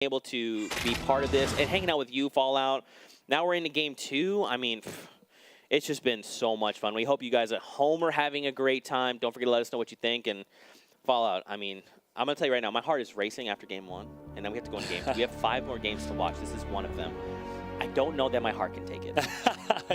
able to be part of this and hanging out with you, Fallout. Now we're into game 2. I mean, it's just been so much fun. We hope you guys at home are having a great time. Don't forget to let us know what you think. And Fallout, I mean, I'm going to tell you right now, my heart is racing after game 1. And then we have to go into game 2. We have 5 more games to watch. This is one of them. I don't know that my heart can take it.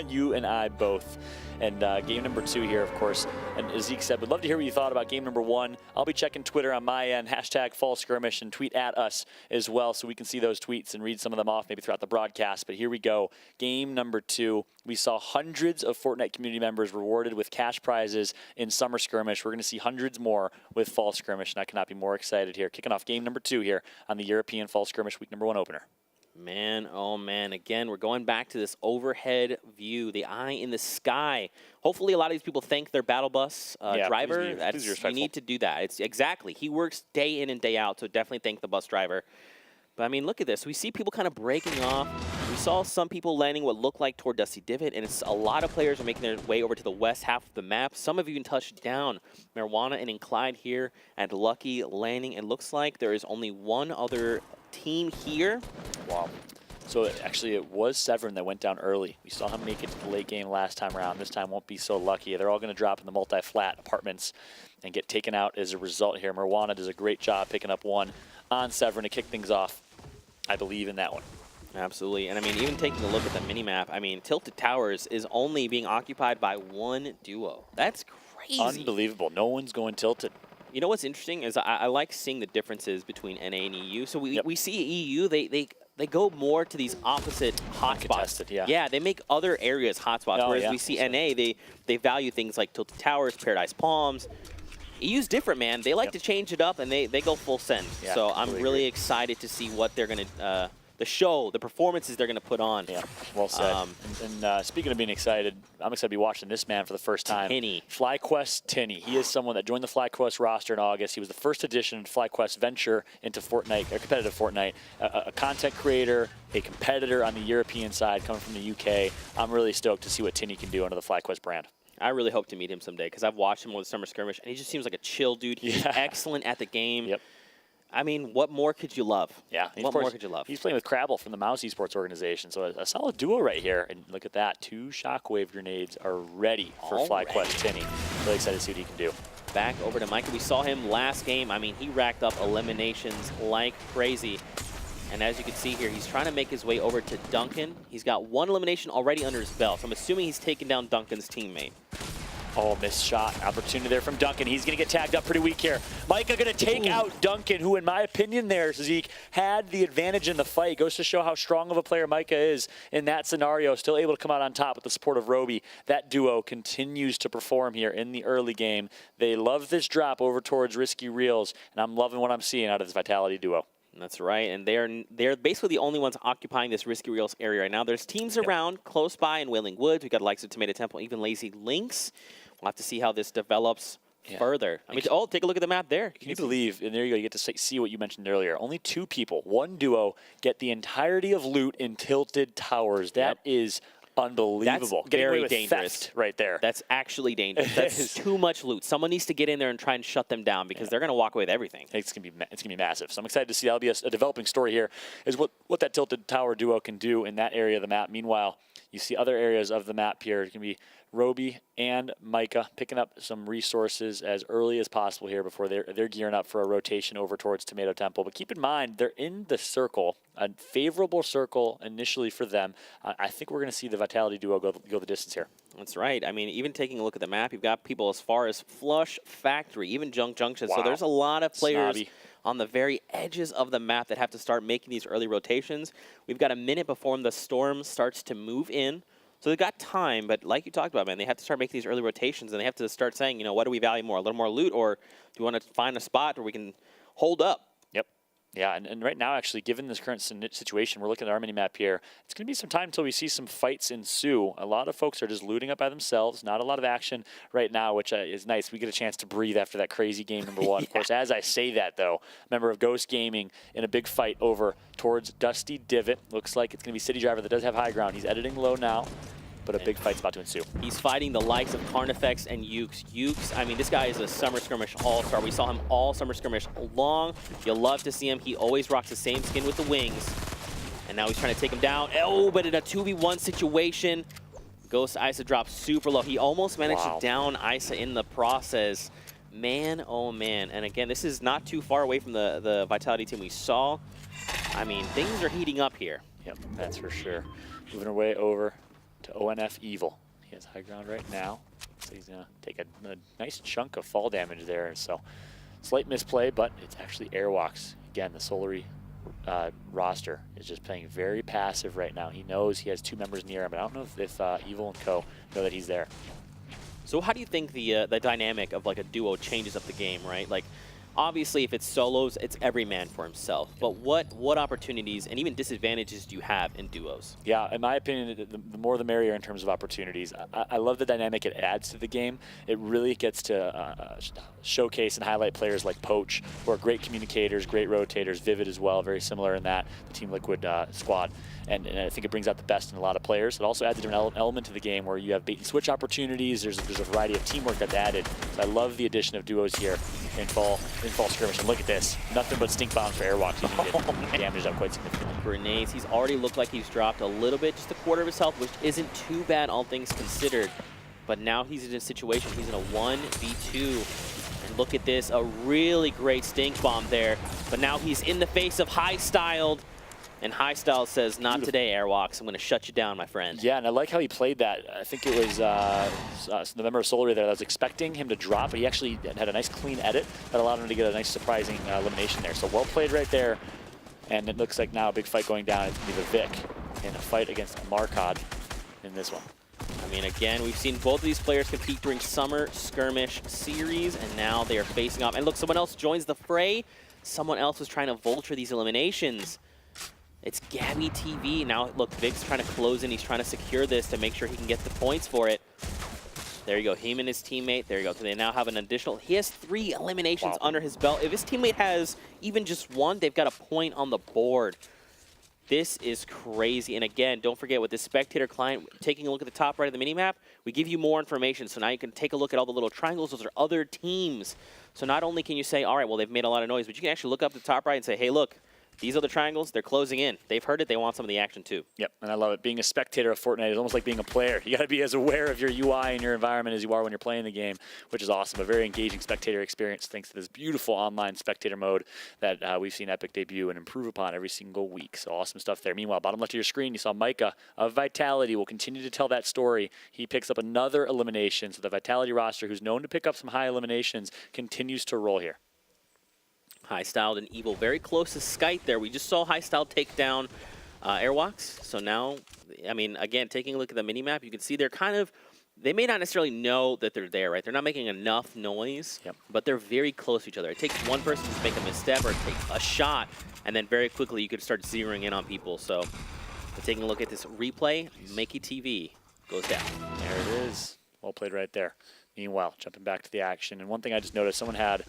You and I both. And game number 2 here, of course. And as Zeke said, we'd love to hear what you thought about game number 1. I'll be checking Twitter on my end, #FallSkirmish, and tweet at us as well so we can see those tweets and read some of them off maybe throughout the broadcast. But here we go. Game number 2. We saw hundreds of Fortnite community members rewarded with cash prizes in Summer Skirmish. We're going to see hundreds more with Fall Skirmish, and I cannot be more excited here. Kicking off game number 2 here on the European Fall Skirmish Week number 1 opener. Man, oh man, again, we're going back to this overhead view, the eye in the sky. Hopefully a lot of these people thank their battle bus driver. You need to do that. It's exactly. He works day in and day out, so definitely thank the bus driver. But I mean, look at this. We see people kind of breaking off. We saw some people landing what looked like toward Dusty Divot, and it's a lot of players are making their way over to the west half of the map. Some have even touched down. Marijuana and Incline here at Lucky landing. It looks like there is only one other team here. Wow. So actually it was Severn that went down early. We saw him make it to the late game last time around. This time won't be so lucky. They're all going to drop in the multi-flat apartments and get taken out as a result here. Marijuana does a great job picking up one on Severn to kick things off. I believe in that one. Absolutely. And I mean, even taking a look at the minimap, I mean, Tilted Towers is only being occupied by one duo. That's crazy. Unbelievable. No one's going tilted. You know what's interesting is I like seeing the differences between NA and EU. So we see EU, they go more to these opposite hotspots. Yeah, they make other areas hotspots, whereas we see NA, they value things like Tilted Towers, Paradise Palms. EU's different, man. They like to change it up, and they go full send. Yeah, so I'm really excited to see what they're going to the performances they're going to put on. Yeah, well said. And speaking of being excited, I'm excited to be watching this man for the first time. Tinny. FlyQuest Tinny. He is someone that joined the FlyQuest roster in August. He was the first addition to FlyQuest venture into Fortnite, or competitive Fortnite. A content creator, a competitor on the European side, coming from the UK. I'm really stoked to see what Tinny can do under the FlyQuest brand. I really hope to meet him someday because I've watched him with Summer Skirmish, and he just seems like a chill dude. He's excellent at the game. Yep. I mean, what more could you love? Yeah. What more could you love? He's playing with Crabble from the Mouse Esports organization, so a solid duo right here. And look at that. 2 shockwave grenades are ready for FlyQuest Tinny. Really excited to see what he can do. Back over to Micah. We saw him last game. I mean, he racked up eliminations like crazy. And as you can see here, he's trying to make his way over to Duncan. He's got 1 elimination already under his belt. So I'm assuming he's taken down Duncan's teammate. Oh, missed shot. Opportunity there from Duncan. He's going to get tagged up pretty weak here. Micah going to take out Duncan, who, in my opinion there, Zeke, had the advantage in the fight. Goes to show how strong of a player Micah is in that scenario. Still able to come out on top with the support of Roby. That duo continues to perform here in the early game. They love this drop over towards Risky Reels, and I'm loving what I'm seeing out of this Vitality duo. That's right, and they're basically the only ones occupying this Risky Reels area right now. There's teams around close by in Wailing Woods. We've got the likes of Tomato Temple, even Lazy Lynx. We'll have to see how this develops further. I mean, take a look at the map there. Can you believe, and there you go, you get to see what you mentioned earlier. Only 2 people, 1 duo, get the entirety of loot in Tilted Towers. That is unbelievable. That's very dangerous theft right there. That's actually dangerous. That's too much loot. Someone needs to get in there and try and shut them down because they're going to walk away with everything. It's gonna be massive. So I'm excited to see. That'll be a developing story here. Is what that Tilted Tower duo can do in that area of the map. Meanwhile, you see other areas of the map here. It can be Roby and Micah picking up some resources as early as possible here before they're gearing up for a rotation over towards Tomato Temple. But keep in mind, they're in the circle, a favorable circle initially for them. I think we're going to see the Vitality duo go the distance here. That's right. I mean, even taking a look at the map, you've got people as far as Flush Factory, even Junk Junction. Wow. So there's a lot of players on the very edges of the map that have to start making these early rotations. We've got a minute before the storm starts to move in. So they've got time, but like you talked about, man, they have to start making these early rotations, and they have to start saying, you know, what do we value more, a little more loot, or do we want to find a spot where we can hold up? Yep. Yeah, and right now, actually, given this current situation, we're looking at our mini-map here. It's going to be some time until we see some fights ensue. A lot of folks are just looting up by themselves. Not a lot of action right now, which is nice. We get a chance to breathe after that crazy game number 1. Of course, as I say that, though, member of Ghost Gaming in a big fight over towards Dusty Divot. Looks like it's going to be City Driver that does have high ground. He's editing low now. but a big fight's about to ensue. He's fighting the likes of Carnifex and Ukes. Ukes, I mean, this guy is a Summer Skirmish all-star. We saw him all Summer Skirmish long. You'll love to see him. He always rocks the same skin with the wings. And now he's trying to take him down. Oh, but in a 2v1 situation, Ghost Isa drops super low. He almost managed to down Isa in the process. Man, oh man. And again, this is not too far away from the Vitality team we saw. I mean, things are heating up here. Yep, that's for sure. Moving our way over to ONF Evil. He has high ground right now, so he's going to take a nice chunk of fall damage there. So slight misplay, but it's actually Airwalks. Again, the Solary roster is just playing very passive right now. He knows he has 2 members near him, but I don't know if Evil and Co. know that he's there. So how do you think the dynamic of like a duo changes up the game, right? Like, obviously, if it's solos, it's every man for himself. But what opportunities and even disadvantages do you have in duos? Yeah, in my opinion, the more the merrier in terms of opportunities. I love the dynamic it adds to the game. It really gets to showcase and highlight players like Poach, who are great communicators, great rotators, Vivid as well, very similar in that, the Team Liquid squad. And I think it brings out the best in a lot of players. It also adds a different element to the game where you have bait and switch opportunities. There's a variety of teamwork that's added. So I love the addition of duos here in fall skirmish. And look at this, nothing but stink bombs for Airwalks. You can damage up quite significantly. Grenades. He's already looked like he's dropped a little bit, just a quarter of his health, which isn't too bad, all things considered. But now he's in a situation. He's in a 1v2. And look at this, a really great stink bomb there. But now he's in the face of High Styled. And High Style says, not today, Airwalks. I'm going to shut you down, my friend. Yeah, and I like how he played that. I think it was the member of Solary there that was expecting him to drop, but he actually had a nice clean edit that allowed him to get a nice surprising elimination there. So well played right there. And it looks like now a big fight going down. It's going to be the Vic in a fight against Marcod in this one. I mean, again, we've seen both of these players compete during Summer Skirmish series, and now they are facing off. And look, someone else joins the fray. Someone else was trying to vulture these eliminations. It's Gabby TV. Now, look, Vic's trying to close in. He's trying to secure this to make sure he can get the points for it. There you go. Him and his teammate. There you go. So they now have an additional. He has 3 eliminations under his belt. If his teammate has even just 1, they've got a point on the board. This is crazy. And again, don't forget with this spectator client, taking a look at the top right of the minimap, we give you more information. So now you can take a look at all the little triangles. Those are other teams. So not only can you say, all right, well, they've made a lot of noise, but you can actually look up the top right and say, hey, look, these are the triangles. They're closing in. They've heard it. They want some of the action, too. Yep, and I love it. Being a spectator of Fortnite is almost like being a player. You got to be as aware of your UI and your environment as you are when you're playing the game, which is awesome. A very engaging spectator experience thanks to this beautiful online spectator mode that we've seen Epic debut and improve upon every single week. So awesome stuff there. Meanwhile, bottom left of your screen, you saw Micah of Vitality will continue to tell that story. He picks up another elimination. So the Vitality roster, who's known to pick up some high eliminations, continues to roll here. High Styled and Evil very close to Skype there. We just saw High Styled take down Airwalks. So now, I mean, again, taking a look at the minimap, you can see they're kind of, they may not necessarily know that they're there, right? They're not making enough noise, but they're very close to each other. It takes one person to make a misstep or take a shot, and then very quickly you could start zeroing in on people. So taking a look at this replay, Makey TV goes down. There it is. Well played right there. Meanwhile, jumping back to the action, and one thing I just noticed, someone had,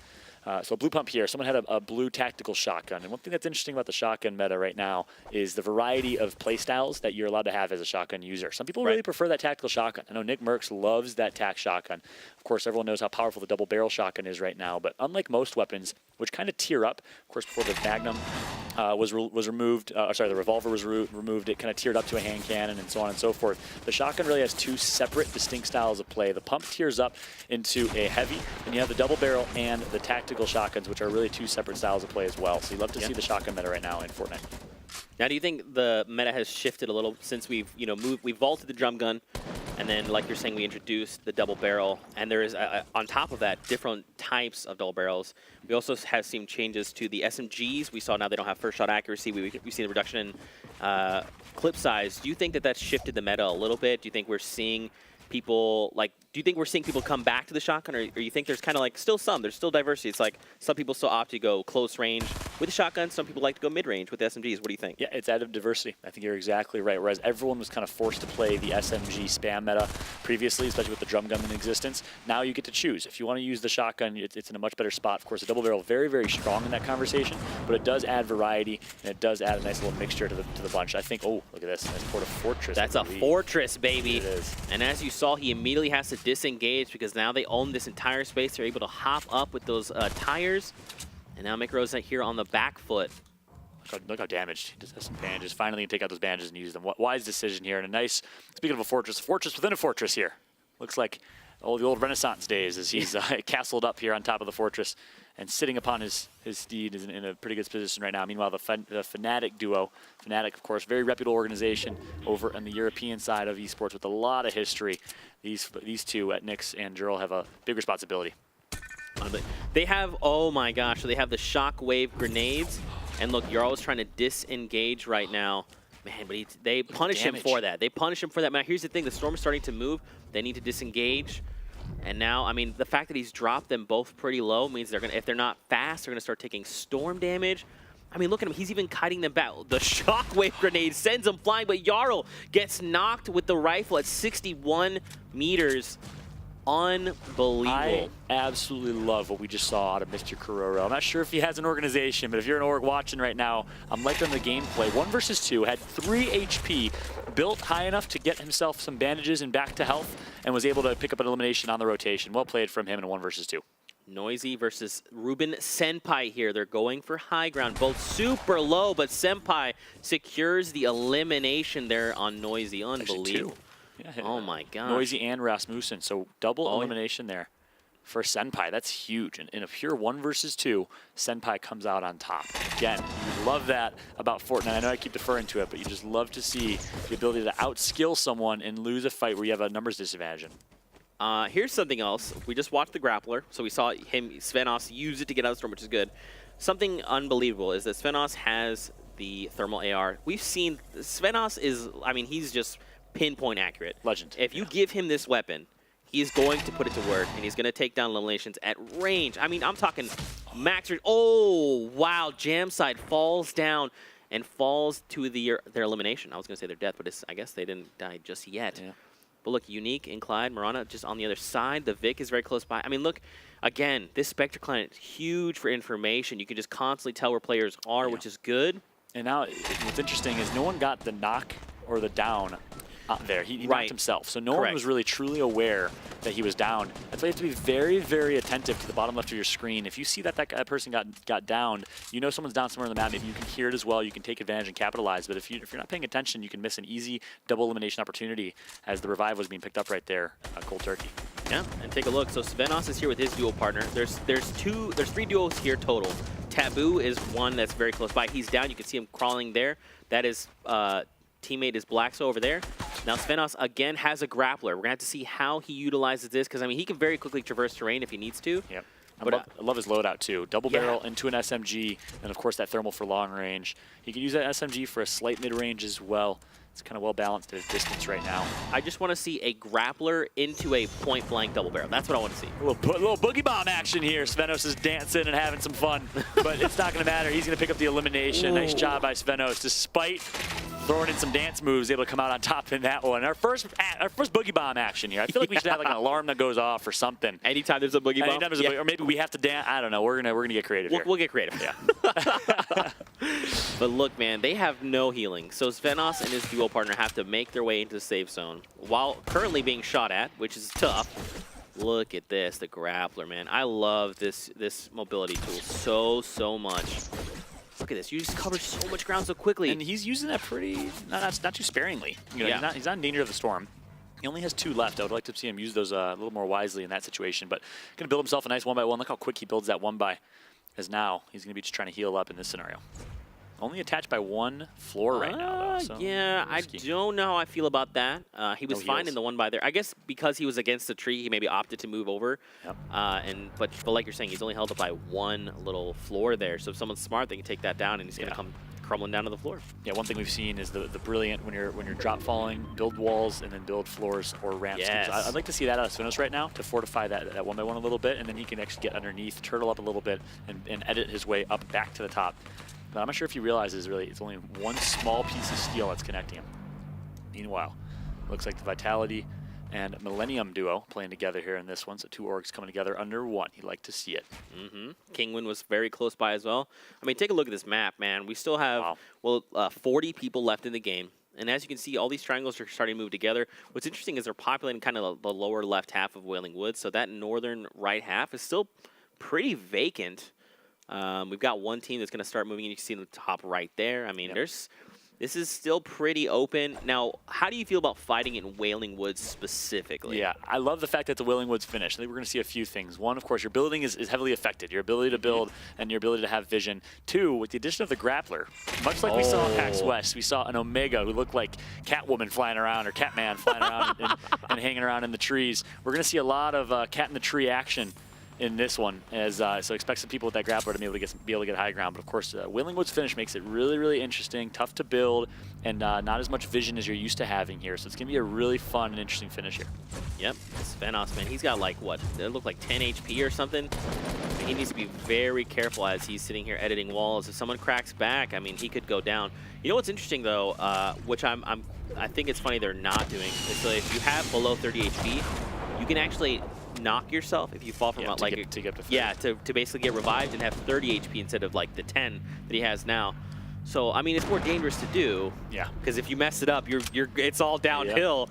so blue pump here, someone had a blue tactical shotgun. And one thing that's interesting about the shotgun meta right now is the variety of playstyles that you're allowed to have as a shotgun user. Some people really prefer that tactical shotgun. I know Nick Merckx loves that tac shotgun. Of course, everyone knows how powerful the double barrel shotgun is right now, but unlike most weapons, which kind of tier up, of course, before the Magnum was removed, sorry, the revolver was removed, it kind of tiered up to a hand cannon and so on and so forth. The shotgun really has 2 separate, distinct styles of play. The pump tiers up into a heavy, and you have the double barrel and the tactical shotguns, which are really 2 separate styles of play as well. So you love to see the shotgun meta right now in Fortnite. Now, do you think the meta has shifted a little since we've, we vaulted the drum gun, and then, like you're saying, we introduced the double barrel, and there is, on top of that, different types of double barrels. We also have seen changes to the SMGs. We saw now they don't have first shot accuracy. We've seen a reduction in clip size. Do you think that that's shifted the meta a little bit? Do you think we're seeing people Do you think we're seeing people come back to the shotgun, or you think there's kind of like there's still diversity? It's like some people still opt to go close range with the shotgun. Some people like to go mid range with the SMGs. What do you think? Yeah, it's added diversity. I think you're exactly right. Whereas everyone was kind of forced to play the SMG spam meta previously, especially with the drum gun in existence. Now you get to choose. If you want to use the shotgun, it's in a much better spot. Of course, the double barrel very, very strong in that conversation, but it does add variety and it does add a nice little mixture to the bunch. I think. Oh, look at this! Nice port of Fortress. That's a Fortress, baby. It is. And as you saw, he immediately has to disengage because now they own this entire space. They're able to hop up with those tires. And now Micro's here on the back foot. Look how damaged. He just has some bandages. Finally, you can take out those bandages and use them. Wise decision here. And a nice, speaking of a fortress within a fortress here. Looks like the old Renaissance days as he's castled up here on top of the fortress and sitting upon his steed is in a pretty good position right now. Meanwhile, the Fnatic duo, Fnatic, of course, very reputable organization over on the European side of esports with a lot of history. These two at Nyx and Jurl have a big responsibility. They have, oh my gosh, so they have the shockwave grenades. And look, Jarl's trying to disengage right now. Man, but they punish him for that. They punish him for that. Now, here's the thing. The storm is starting to move. They need to disengage. And now, I mean, the fact that he's dropped them both pretty low means they're going to, if they're not fast, they're going to start taking storm damage. I mean, look at him. He's even kiting them back. The shockwave grenade sends him flying, but Jarl gets knocked with the rifle at 61 meters. Unbelievable. I absolutely love what we just saw out of Mr. Kuroro. I'm not sure if he has an organization, but if you're an org watching right now, I'm liking the gameplay. 1 versus 2, had 3 HP, built high enough to get himself some bandages and back to health, and was able to pick up an elimination on the rotation. Well played from him in a 1 versus 2. Noisy versus Ruben Senpai here. They're going for high ground. Both super low, but Senpai secures the elimination there on Noisy. Unbelievable. Yeah, oh my gosh. Noisy and Rasmussen, so double elimination there for Senpai. That's huge. And in a pure 1 versus 2, Senpai comes out on top. Again, you love that about Fortnite. I know I keep deferring to it, but you just love to see the ability to outskill someone and lose a fight where you have a numbers disadvantage. Here's something else. We just watched the grappler, so we saw him, Svenos, use it to get out of the storm, which is good. Something unbelievable is that Svenos has the thermal AR. We've seen Svenos is, I mean, he's just pinpoint accurate. Legend. If you give him this weapon, he's going to put it to work, and he's going to take down eliminations at range. I mean, I'm talking max range. Oh, wow. Jam side falls down and falls to their elimination. I was going to say their death, but I guess they didn't die just yet. Yeah. But look, Unique and Clyde, Marana just on the other side. The Vic is very close by. I mean, look, again, this Spectre client is huge for information. You can just constantly tell where players are, which is good. And now what's interesting is no one got the knock or the down there. He knocked himself. So no one was really truly aware that he was down. That's why you have to be very, very attentive to the bottom left of your screen. If you see that that person got downed, you know someone's down somewhere on the map. Maybe you can hear it as well. You can take advantage and capitalize. But if you're not paying attention, you can miss an easy double elimination opportunity as the revive was being picked up right there. Cold turkey. Yeah, and take a look. So Svenos is here with his duo partner. There's 3 duos here total. Taboo is one that's very close by. He's down. You can see him crawling there. That is teammate is Blackso over there. Now Svenos again has a grappler. We're gonna have to see how he utilizes this because I mean he can very quickly traverse terrain if he needs to. Yep. But I love his loadout too. Double barrel into an SMG, and of course that thermal for long range. He can use that SMG for a slight mid range as well. It's kind of well balanced at his distance right now. I just want to see a grappler into a point blank double barrel. That's what I want to see. A little boogie bomb action here. Svenos is dancing and having some fun, but it's not going to matter. He's going to pick up the elimination. Nice job by Svenos, despite throwing in some dance moves, able to come out on top in that one. Our first boogie bomb action here. I feel like we should have like an alarm that goes off or something. Anytime there's a boogie bomb. Anytime there's a boogie, or maybe we have to dance. I don't know. We're gonna get creative here. We'll get creative. Yeah. But look, man, they have no healing. So Svenos and his duo partner have to make their way into the safe zone while currently being shot at, which is tough. Look at this, the grappler, man. I love this mobility tool so much. Look at this. You just cover so much ground so quickly. And he's using that pretty, not too sparingly. You know, he's not in danger of the storm. He only has 2 left. I would like to see him use those a little more wisely in that situation. But going to build himself a nice 1x1. Look how quick he builds that 1x. As now, he's going to be just trying to heal up in this scenario. Only attached by 1 floor right now, though. So yeah, I don't know how I feel about that. He was fine in the 1x there. I guess because he was against the tree, he maybe opted to move over. Yep. But like you're saying, he's only held up by 1 little floor there. So if someone's smart, they can take that down, and he's going to come crumbling down to the floor. Yeah, one thing we've seen is the brilliant when you're drop falling, build walls and then build floors or ramps. Yes. I'd like to see that out of Spinos right now to fortify that 1x1 a little bit, and then he can actually get underneath, turtle up a little bit, and edit his way up back to the top. But I'm not sure if he realizes really it's only one small piece of steel that's connecting him. Meanwhile, looks like the Vitality and Millennium duo playing together here in this one. So 2 orgs coming together under 1. He'd like to see it. Kingwin was very close by as well. I mean, take a look at this map, man. We still have, 40 people left in the game. And as you can see, all these triangles are starting to move together. What's interesting is they're populating kind of the lower left half of Wailing Woods. So that northern right half is still pretty vacant. We've got one team that's going to start moving, and you can see the top right there. I mean, this is still pretty open. Now, how do you feel about fighting in Wailing Woods specifically? Yeah, I love the fact that the Wailing Woods finish. I think we're going to see a few things. One, of course, your building is heavily affected. Your ability to build and your ability to have vision. 2, with the addition of the grappler, much like we saw in PAX West, we saw an Omega who looked like Catwoman flying around or Catman flying around and hanging around in the trees. We're going to see a lot of cat in the tree action in this one, as so expect some people with that grappler to be able to get high ground. But of course, Wailing Woods finish makes it really, really interesting, tough to build, and not as much vision as you're used to having here. So it's gonna be a really fun and interesting finish here. Yep, Svenos, man, he's got like what? It looked like 10 HP or something. He needs to be very careful as he's sitting here editing walls. If someone cracks back, I mean, he could go down. You know what's interesting though, which I think it's funny they're not doing, is so if you have below 30 HP, you can actually knock yourself if you fall from to get up to 30. Yeah, to basically get revived and have 30 HP instead of like the 10 that he has now. So I mean, it's more dangerous to do. Yeah. Because if you mess it up, it's all downhill.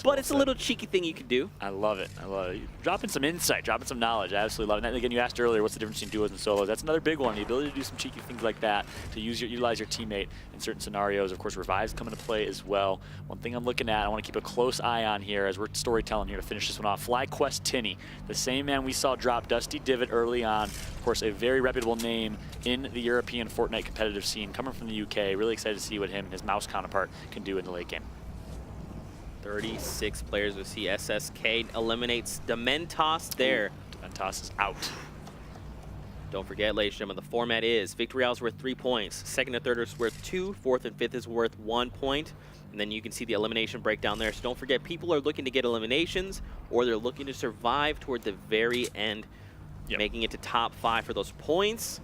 But it's a little cheeky thing you can do. I love it. I love it. Dropping some insight, dropping some knowledge. I absolutely love it. And again, you asked earlier, what's the difference between duos and solos? That's another big one. The ability to do some cheeky things like that, to utilize your teammate in certain scenarios. Of course, revives come into play as well. One thing I'm looking at, I want to keep a close eye on here as we're storytelling here to finish this one off. FlyQuest Tinney, the same man we saw drop Dusty Divot early on. Of course, a very reputable name in the European Fortnite competitive scene, coming from the UK. Really excited to see what him and his mouse counterpart can do in the late game. 36 players with CSSK eliminates Dementos there. Dementos is out. Don't forget, ladies and gentlemen, the format is Victory Round is worth 3 points, second and third is worth 2, fourth and fifth is worth 1 point, and then you can see the elimination breakdown there. So don't forget, people are looking to get eliminations, or they're looking to survive toward the very end, making it to top 5 for those points.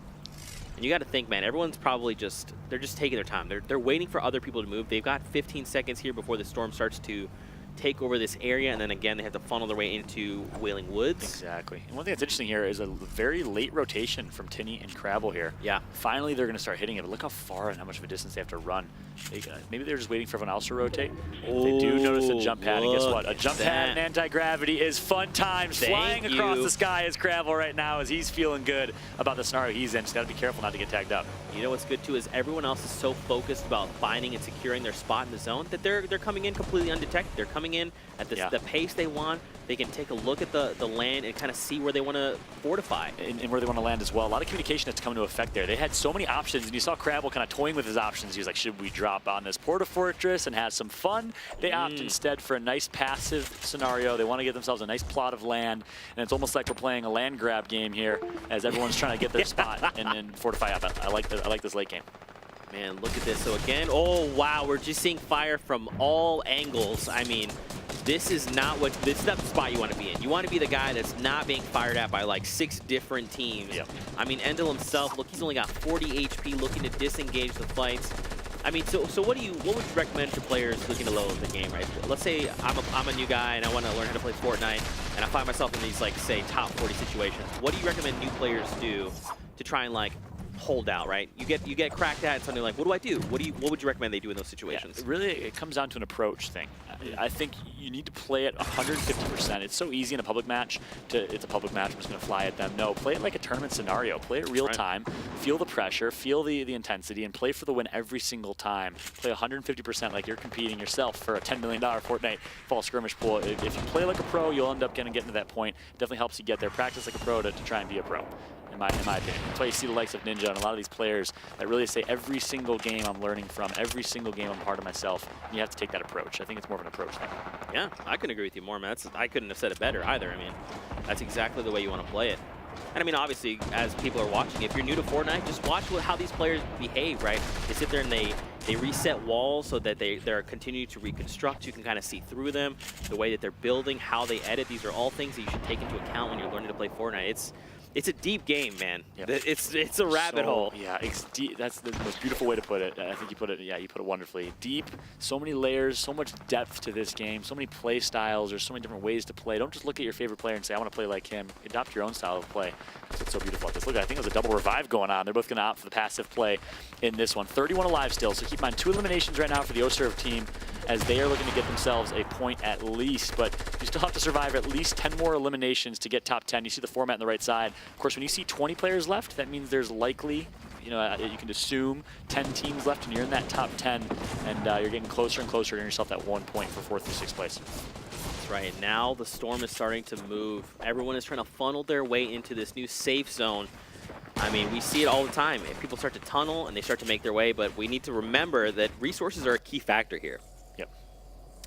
And you got to think, man, everyone's probably they're just taking their time. They're waiting for other people to move. They've got 15 seconds here before the storm starts to take over this area, and then again, they have to funnel their way into Wailing Woods. Exactly. And one thing that's interesting here is a very late rotation from Tinney and Crabble here. Yeah. Finally, they're going to start hitting it, but look how far and how much of a distance they have to run. Maybe they're just waiting for everyone else to rotate. They do notice a jump pad, and guess what? A jump pad and anti-gravity is fun times. Flying across the sky is Crabble right now as he's feeling good about the scenario he's in. Just got to be careful not to get tagged up. You know what's good too is everyone else is so focused about finding and securing their spot in the zone that they're coming in completely undetected. They're coming in at the pace they want. They can take a look at the land and kind of see where they want to fortify. And where they want to land as well. A lot of communication has come into effect there. They had so many options, and you saw Crabble kind of toying with his options. He was like, should we drop on this Porta Fortress and have some fun? They opt instead for a nice passive scenario. They want to get themselves a nice plot of land, and it's almost like we're playing a land grab game here as everyone's trying to get their spot and fortify up. I like this late game. Man, look at this. So again, oh wow, we're just seeing fire from all angles. I mean, this is not the spot you want to be in. You want to be the guy that's not being fired at by like 6 different teams. Yep. I mean, Endel himself, look, he's only got 40 HP, looking to disengage the fights. I mean, so what would you recommend for players looking to low the game, right? Let's say I'm a new guy and I want to learn how to play Fortnite, and I find myself in these like say top 40 situations. What do you recommend new players do to try and like hold out, right? You get cracked at and something like, what do I do? What would you recommend they do in those situations? Yeah, really, it comes down to an approach thing. I think you need to play it 150%. It's so easy in a public match it's a public match, I'm just going to fly at them. No, play it like a tournament scenario. Play it real time, feel the pressure, feel the intensity, and play for the win every single time. Play 150% like you're competing yourself for a $10 million Fortnite fall skirmish pool. If you play like a pro, you'll end up getting to that point. It definitely helps you get there. Practice like a pro to try and be a pro. In my opinion. That's why you see the likes of Ninja and a lot of these players that really say every single game I'm learning from, every single game I'm part of myself. And you have to take that approach. I think it's more of an approach thing. Yeah, I couldn't agree with you more, man. I couldn't have said it better either. I mean, that's exactly the way you want to play it. And I mean, obviously, as people are watching, if you're new to Fortnite, just watch how these players behave, right? They sit there and they reset walls so that they're continuing to reconstruct. You can kind of see through them, the way that they're building, how they edit. These are all things that you should take into account when you're learning to play Fortnite. It's a deep game, man. Yep. It's a rabbit hole. Yeah, it's deep. That's the most beautiful way to put it. I think you put it. Yeah, you put it wonderfully. Deep. So many layers. So much depth to this game. So many play styles. There's so many different ways to play. Don't just look at your favorite player and say, I want to play like him. Adopt your own style of play. That's what's so beautiful about this. Look, I think there's a double revive going on. They're both going to opt for the passive play in this one. 31 alive still. So keep in mind 2 eliminations right now for the OSERV team, as they are looking to get themselves a point at least. But you still have to survive at least 10 more eliminations to get top 10. You see the format on the right side. Of course, when you see 20 players left, that means there's likely, you can assume 10 teams left, and you're in that top 10, and you're getting closer and closer to yourself that 1 point for 4th through 6th place. That's right. Now the storm is starting to move. Everyone is trying to funnel their way into this new safe zone. I mean, we see it all the time. If people start to tunnel and they start to make their way, but we need to remember that resources are a key factor here. Yep.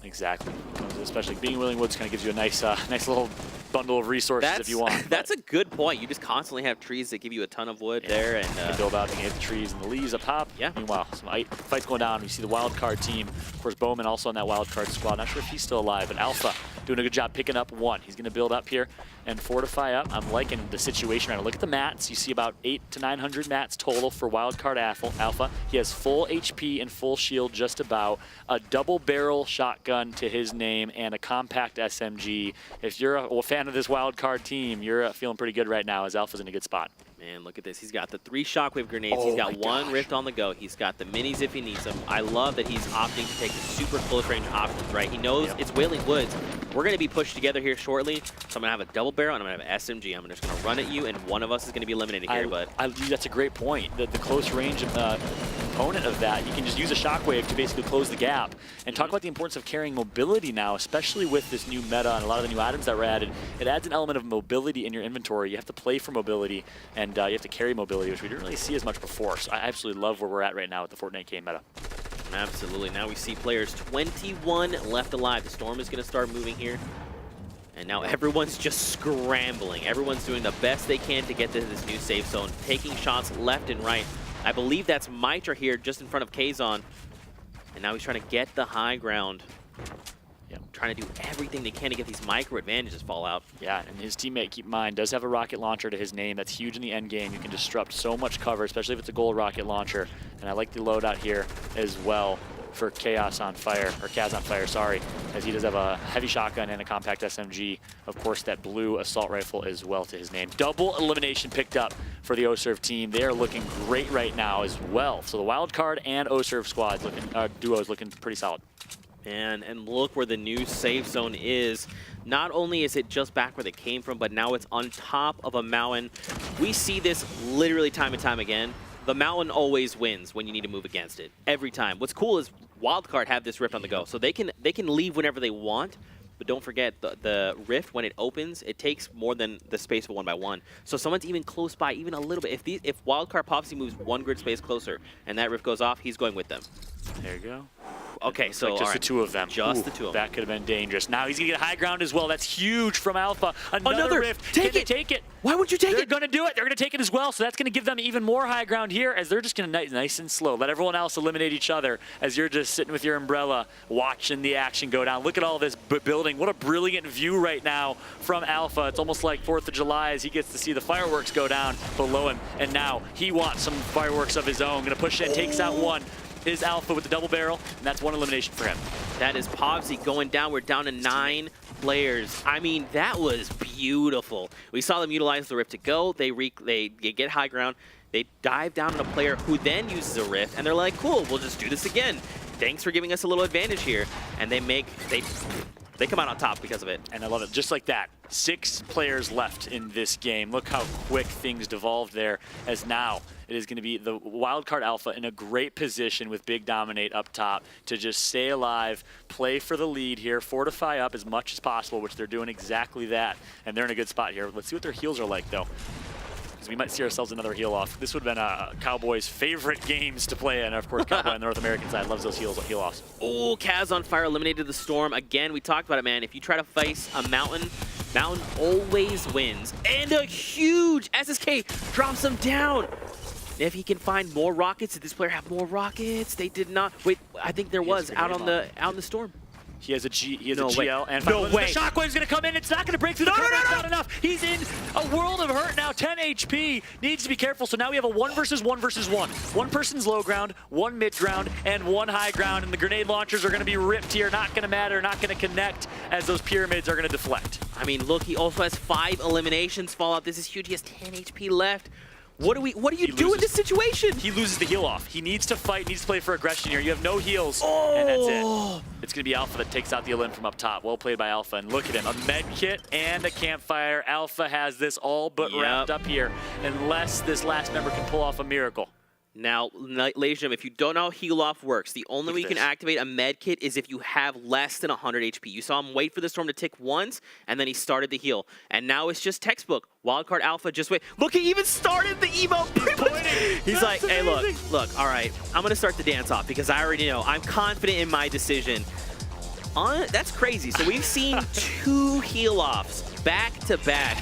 Exactly. Especially being Willing Woods kind of gives you a nice little bundle of resources if you want. That's a good point. You just constantly have trees that give you a ton of wood there. And you can build out, you can hit the trees and the leaves up top. Yeah. Meanwhile, some fights going down. You see the wild card team. Of course, Bowman also on that wild card squad. Not sure if he's still alive, but Alpha doing a good job picking up 1. He's going to build up here and fortify up. I'm liking the situation right now. Look at the mats. You see about 800 to 900 mats total for wild card Alpha. He has full HP and full shield just about. A double barrel shotgun to his name and a compact SMG. If you're a fan of this wild card team, you're feeling pretty good right now, as Alpha's in a good spot. Man, look at this. He's got the 3 shockwave grenades. He's got 1 rift on the go. He's got the minis if he needs them. I love that he's opting to take the super close range options, right? He knows it's Wailing Woods. We're going to be pushed together here shortly, so I'm going to have a double barrel and I'm going to have an SMG. I'm just going to run at you, and one of us is going to be eliminated here. But that's a great point. The close range component of that, you can just use a shockwave to basically close the gap. And talk about the importance of carrying mobility now, especially with this new meta and a lot of the new items that were added. It adds an element of mobility in your inventory. You have to play for mobility, and you have to carry mobility, which we didn't really see as much before. So I absolutely love where we're at right now with the Fortnite game meta. Absolutely. Now we see players 21 left alive. The storm is going to start moving here. And now everyone's just scrambling. Everyone's doing the best they can to get to this new safe zone, taking shots left and right. I believe that's Mitra here just in front of Kazon. And now he's trying to get the high ground. Trying to do everything they can to get these micro advantages fall out. Yeah, and his teammate, keep in mind, does have a rocket launcher to his name. That's huge in the end game. You can disrupt so much cover, especially if it's a gold rocket launcher. And I like the loadout here as well for Kaz on Fire, sorry, as he does have a heavy shotgun and a compact SMG. Of course, that blue assault rifle as well to his name. Double elimination picked up for the OSERV team. They are looking great right now as well. So the wild card and OSERV squads duos looking pretty solid. And look where the new safe zone is. Not only is it just back where they came from, but now it's on top of a mountain. We see this literally time and time again. The mountain always wins when you need to move against it. Every time. What's cool is Wildcard have this rift on the go, so they can leave whenever they want. But don't forget, the rift, when it opens, it takes more than the space of 1x1. So someone's even close by, even a little bit. If Wildcard pops, he moves 1 grid space closer, and that rift goes off, he's going with them. There you go. Okay, so like just the 2 of them. Just the 2 of them. That could have been dangerous. Now he's going to get high ground as well. That's huge from Alpha. Another rift. Take it. Take it. Why would you take it? They're going to do it. They're going to take it as well. So that's going to give them even more high ground here, as they're just going to nice and slow. Let everyone else eliminate each other as you're just sitting with your umbrella watching the action go down. Look at all this building. What a brilliant view right now from Alpha. It's almost like 4th of July as he gets to see the fireworks go down below him. And now he wants some fireworks of his own. Going to push in, takes out 1. Is Alpha with the double barrel, and that's 1 elimination for him. That is Povsy going down. We're down to 9 players. I mean, that was beautiful. We saw them utilize the rift to go. They get high ground. They dive down on a player who then uses a rift, and they're like, cool, we'll just do this again. Thanks for giving us a little advantage here. And they come out on top because of it. And I love it. Just like that. 6 players left in this game. Look how quick things devolved there, as now it is going to be the Wildcard Alpha in a great position with Big Dominate up top to just stay alive, play for the lead here, fortify up as much as possible, which they're doing exactly that. And they're in a good spot here. Let's see what their heals are like, though. We might see ourselves another heal off. This would have been Cowboys' favorite games to play in. Of course, Cowboy on the North American side loves those heal offs. Oh, Kaz on Fire eliminated the storm. Again, we talked about it, man. If you try to face a mountain Mountain always wins. And a huge SSK drops him down. If he can find more rockets, did this player have more rockets? They did not. Wait, I think there was out in the storm. He has a No way. GL and No way. The shockwave's gonna come in. It's not gonna break through the cover. It's not enough. He's in a world of hurt now. 10 HP. Needs to be careful. So now we have a 1 versus 1 versus 1. One person's low ground, one mid ground, and one high ground. And the grenade launchers are gonna be ripped here. Not gonna matter. Not gonna connect as those pyramids are gonna deflect. I mean, look, he also has 5 eliminations. Fallout. This is huge. He has 10 HP left. What do you do in this situation? He loses the heal off. He needs to fight, needs to play for aggression here. You have no heals, and that's it. It's going to be Alpha that takes out the Olin from up top. Well played by Alpha, and look at him. A med kit and a campfire. Alpha has this all but wrapped up here, unless this last member can pull off a miracle. Now, ladies and gentlemen, if you don't know how heal off works, the only way you can activate a med kit is if you have less than 100 HP. You saw him wait for the storm to tick once, and then he started the heal. And now it's just textbook. Wildcard Alpha, just wait. Look, he even started the emote. He's like, hey, look, all right, I'm going to start the dance off because I already know. I'm confident in my decision. That's crazy. So we've seen 2 heal offs back to back.